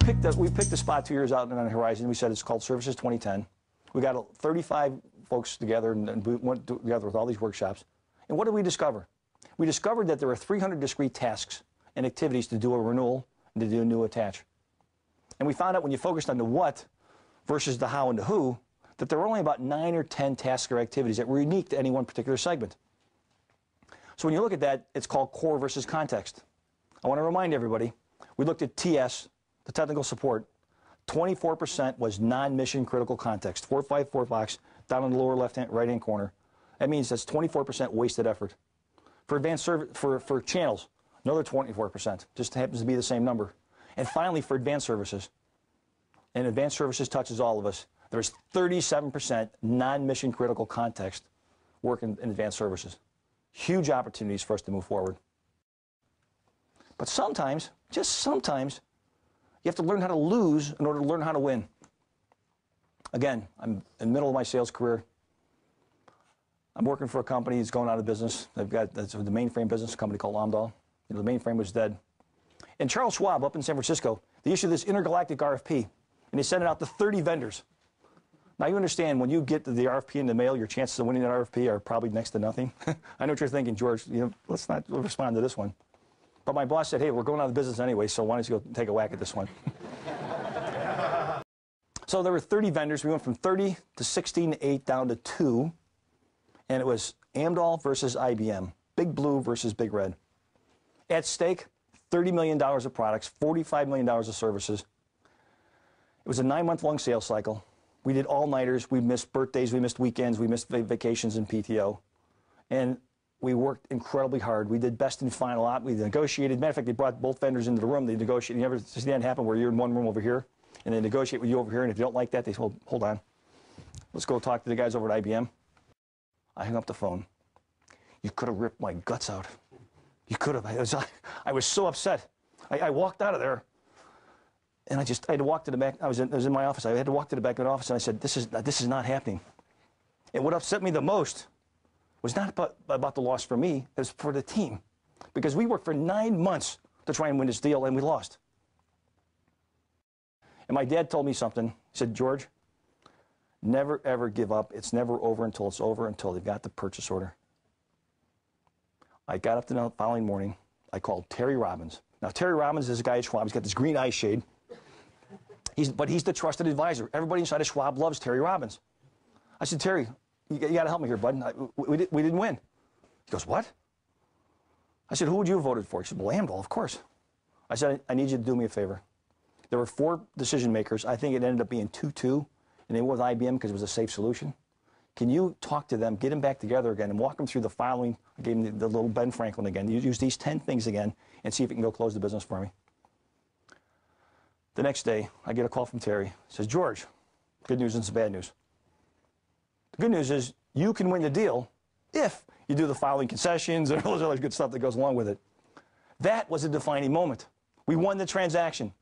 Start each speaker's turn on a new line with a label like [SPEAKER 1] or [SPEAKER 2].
[SPEAKER 1] picked a spot 2 years out on the horizon. We said it's called Services 2010. We got 35 folks together and we went together with all these workshops. And what did we discover? We discovered that there are 300 discrete tasks and activities to do a renewal and to do a new attach. And we found out when you focused on the what versus the how and the who, that there were only about 9 or 10 tasks or activities that were unique to any one particular segment. So when you look at that, it's called core versus context. I want to remind everybody, we looked at TS, the technical support. 24% was non-mission critical context. 454 box down in the lower right-hand corner. That means that's 24% wasted effort. For advanced for channels, another 24%. Just happens to be the same number. And finally, for advanced services, and advanced services touches all of us, there's 37% non-mission critical context work in advanced services. Huge opportunities for us to move forward. But sometimes, just sometimes, you have to learn how to lose in order to learn how to win. Again, I'm in the middle of my sales career. I'm working for a company that's going out of business. That's the mainframe business, a company called Amdahl. You know, the mainframe was dead. And Charles Schwab up in San Francisco, they issued this intergalactic RFP, and they sent it out to 30 vendors. Now you understand, when you get the RFP in the mail, your chances of winning that RFP are probably next to nothing. I know what you're thinking, George, you know, let's not respond to this one. But my boss said, hey, we're going out of business anyway, so why don't you go take a whack at this one? So there were 30 vendors. We went from 30 to 16 to 8 down to 2. And it was Amdahl versus IBM. Big Blue versus Big Red. At stake, $30 million of products, $45 million of services. It was a 9-month-long sales cycle. We did all-nighters. We missed birthdays. We missed weekends. We missed vacations and PTO. And we worked incredibly hard. We did best and final out. We negotiated. Matter of fact, they brought both vendors into the room. They negotiated. You ever see that happen where you're in one room over here, and they negotiate with you over here, and if you don't like that, they say, well, hold on. Let's go talk to the guys over at IBM. I hung up the phone. You could have ripped my guts out. You could have. I was so upset. I walked out of there, and I had to walk to the back. I was in my office. I had to walk to the back of the office, and I said, this is not happening. And what upset me the most was not about the loss for me, it was for the team. Because we worked for 9 months to try and win this deal, and we lost. And my dad told me something. He said, George, never, ever give up. It's never over until it's over, until they've got the purchase order. I got up the following morning. I called Terry Robbins. Now, Terry Robbins is a guy at Schwab. He's got this green eye shade. But he's the trusted advisor. Everybody inside of Schwab loves Terry Robbins. I said, Terry, you got to help me here, bud. We didn't win. He goes, what? I said, who would you have voted for? He said, well, Amdahl, of course. I said, I need you to do me a favor. There were 4 decision makers. I think it ended up being 2-2, and they went with IBM because it was a safe solution. Can you talk to them, get them back together again, and walk them through the following? I gave them the little Ben Franklin again. You use these 10 things again and see if you can go close the business for me. The next day, I get a call from Terry. He says, George, good news and some bad news. The good news is you can win the deal if you do the following concessions and all those other good stuff that goes along with it. That was a defining moment. We won the transaction.